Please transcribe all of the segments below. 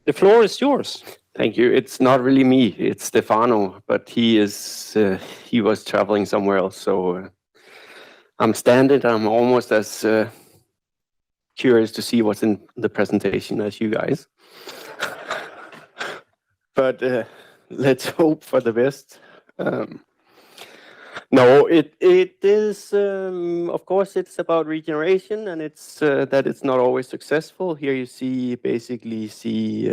The floor is yours. Thank you. It's not really me, it's Stefano, but he was traveling somewhere else, so I'm standing. I'm almost as curious to see what's in the presentation as you guys. But let's hope for the best. No, it is, of course, it's about regeneration, and it's that it's not always successful. Here you basically see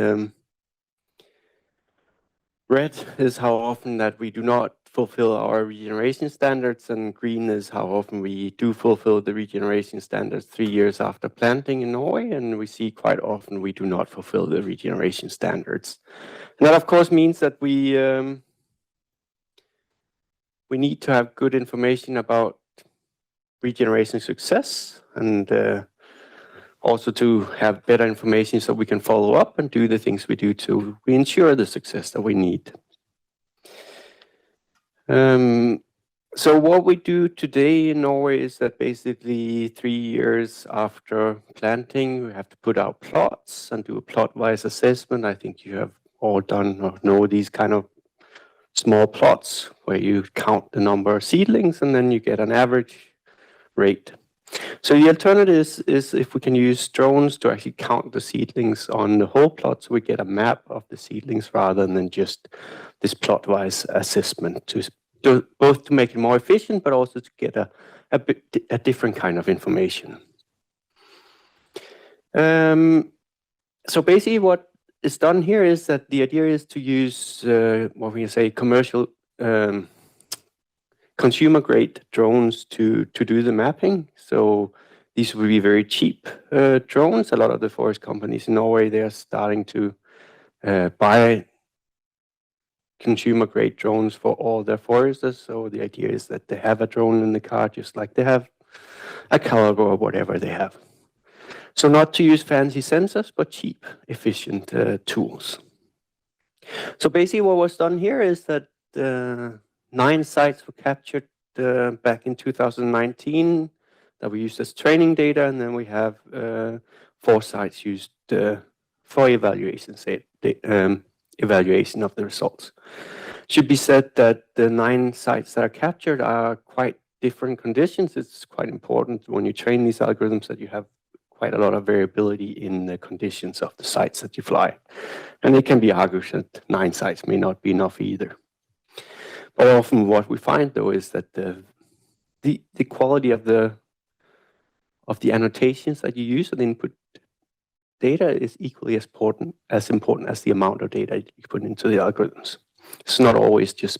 red is how often that we do not fulfill our regeneration standards, and green is how often we do fulfill the regeneration standards 3 years after planting in Norway, and we see quite often we do not fulfill the regeneration standards. And that, of course, means that we need to have good information about regeneration success, and also to have better information so we can follow up and do the things we do to ensure the success that we need. So what we do today in Norway is that basically 3 years after planting, we have to put out plots and do a plot-wise assessment. I think you have all done or know these kind of small plots where you count the number of seedlings and then you get an average rate. So the alternative is if we can use drones to actually count the seedlings on the whole plot, so we get a map of the seedlings rather than just this plot-wise assessment, both to make it more efficient, but also to get a different kind of information. So basically what is done here is that the idea is to use what we can say commercial consumer-grade drones to do the mapping. So these will be very cheap drones. A lot of the forest companies in Norway, they are starting to buy consumer-grade drones for all their foresters. So the idea is that they have a drone in the car, just like they have a cargo or whatever they have. So not to use fancy sensors, but cheap, efficient tools. So basically what was done here is that 9 sites were captured back in 2019 that we used as training data, and then we have 4 sites used for evaluation of the results. Should be said that the 9 sites that are captured are quite different conditions. It's quite important when you train these algorithms that you have quite a lot of variability in the conditions of the sites that you fly. And it can be argued that 9 sites may not be enough either. But often what we find though is that the quality of the annotations that you use and input data is equally as important as the amount of data you put into the algorithms. It's not always just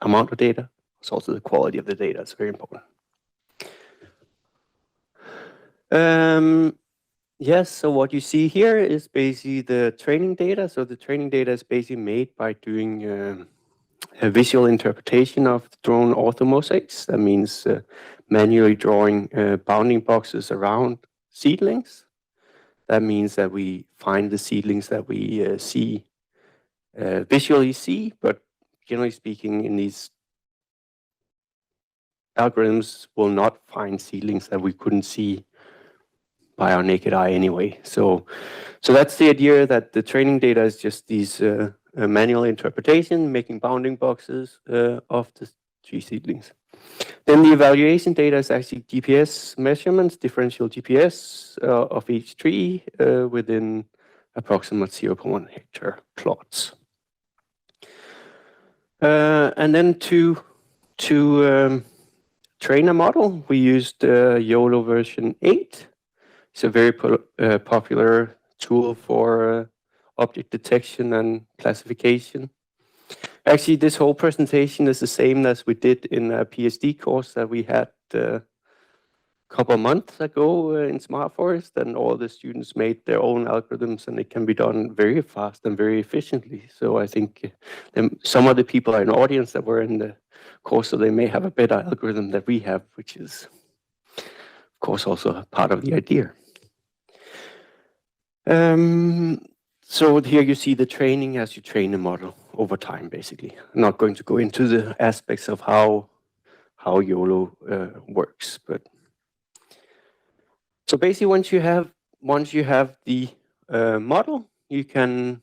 amount of data, it's also the quality of the data. It's very important. Yes, so what you see here is basically the training data. So the training data is basically made by doing a visual interpretation of drone orthomosaics. That means manually drawing bounding boxes around seedlings. That means that we find the seedlings that we visually see, but generally speaking, in these algorithms will not find seedlings that we couldn't see by our naked eye anyway. So that's the idea, that the training data is just these manual interpretation, making bounding boxes of the tree seedlings. Then the evaluation data is actually GPS measurements, differential GPS of each tree within approximately 0.1 hectare plots. And then to train a model, we used YOLO version 8. It's a very popular tool for object detection and classification. Actually, this whole presentation is the same as we did in a PhD course that we had a couple of months ago in Smart Forest, and all the students made their own algorithms, and it can be done very fast and very efficiently. So I think some of the people in the audience that were in the course, so they may have a better algorithm than we have, which is, of course, also part of the idea. So here you see the training as you train a model over time, basically. I'm not going to go into the aspects of how YOLO works, but so basically once you have the model, you can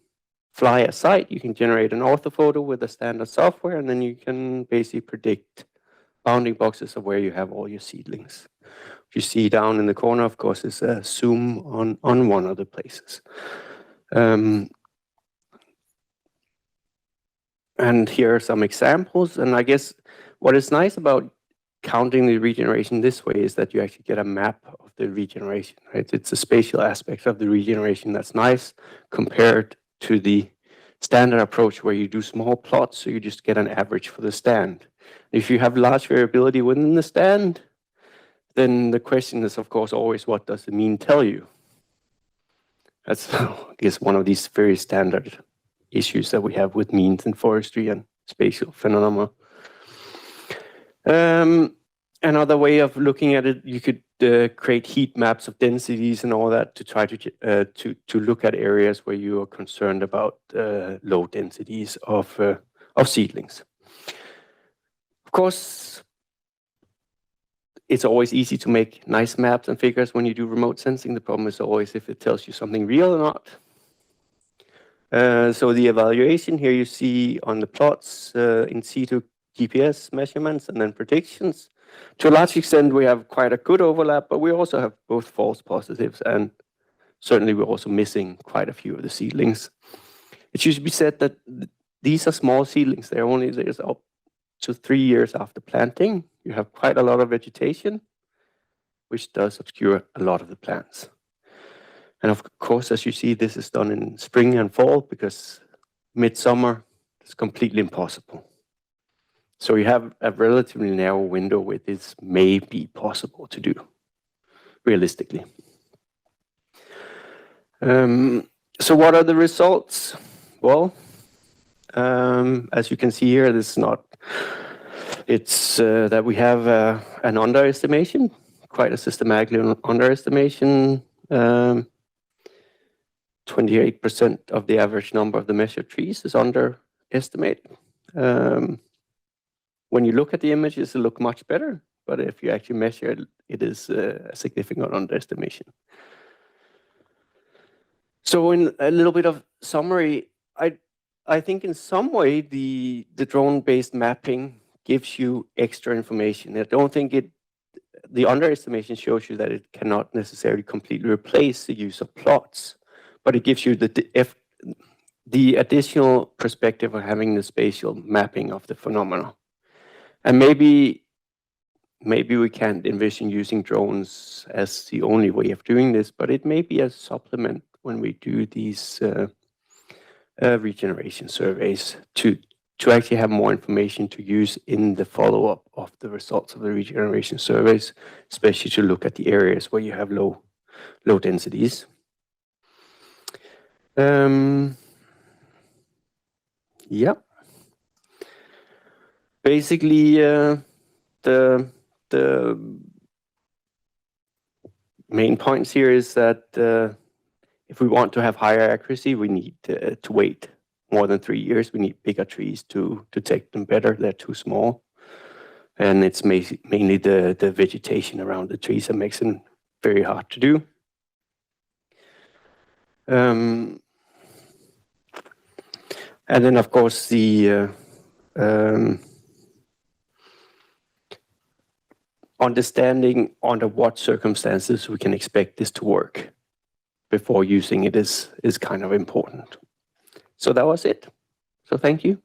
fly a site, you can generate an orthophoto with the standard software, and then you can basically predict bounding boxes of where you have all your seedlings. You see down in the corner, of course, is a zoom on one of the places. And here are some examples. And I guess what is nice about counting the regeneration this way is that you actually get a map of the regeneration, right? It's a spatial aspect of the regeneration that's nice compared to the standard approach where you do small plots, so you just get an average for the stand. If you have large variability within the stand, then the question is, of course, always, what does the mean tell you? That's, I guess, one of these very standard issues that we have with means in forestry and spatial phenomena. Another way of looking at it, you could create heat maps of densities and all that to try to look at areas where you are concerned about low densities of seedlings. Of course, it's always easy to make nice maps and figures when you do remote sensing. The problem is always if it tells you something real or not. So the evaluation here you see on the plots in situ GPS measurements and then predictions. To a large extent, we have quite a good overlap, but we also have both false positives, and certainly we're also missing quite a few of the seedlings. It should be said that these are small seedlings. They're only up to 3 years after planting. You have quite a lot of vegetation, which does obscure a lot of the plants. And of course, as you see, this is done in spring and fall because midsummer is completely impossible. So you have a relatively narrow window where this may be possible to do, realistically. So what are the results? Well, as you can see here, it's that we have an underestimation, quite a systematically underestimation. 28% of the average number of the measured trees is underestimated. When you look at the images, it looks much better, but if you actually measure it, it is a significant underestimation. So in a little bit of summary, I think in some way the drone-based mapping gives you extra information. I don't think the underestimation shows you that it cannot necessarily completely replace the use of plots, but it gives you the additional perspective of having the spatial mapping of the phenomena. And maybe we can't envision using drones as the only way of doing this, but it may be a supplement when we do these regeneration surveys to actually have more information to use in the follow-up of the results of the regeneration surveys, especially to look at the areas where you have low densities. Yeah. Basically, the main points here is that if we want to have higher accuracy, we need to wait more than 3 years. We need bigger trees to detect them better. They're too small. And it's mainly the vegetation around the trees that makes them very hard to do. And then, of course, the understanding under what circumstances we can expect this to work before using it is kind of important. So that was it. So thank you.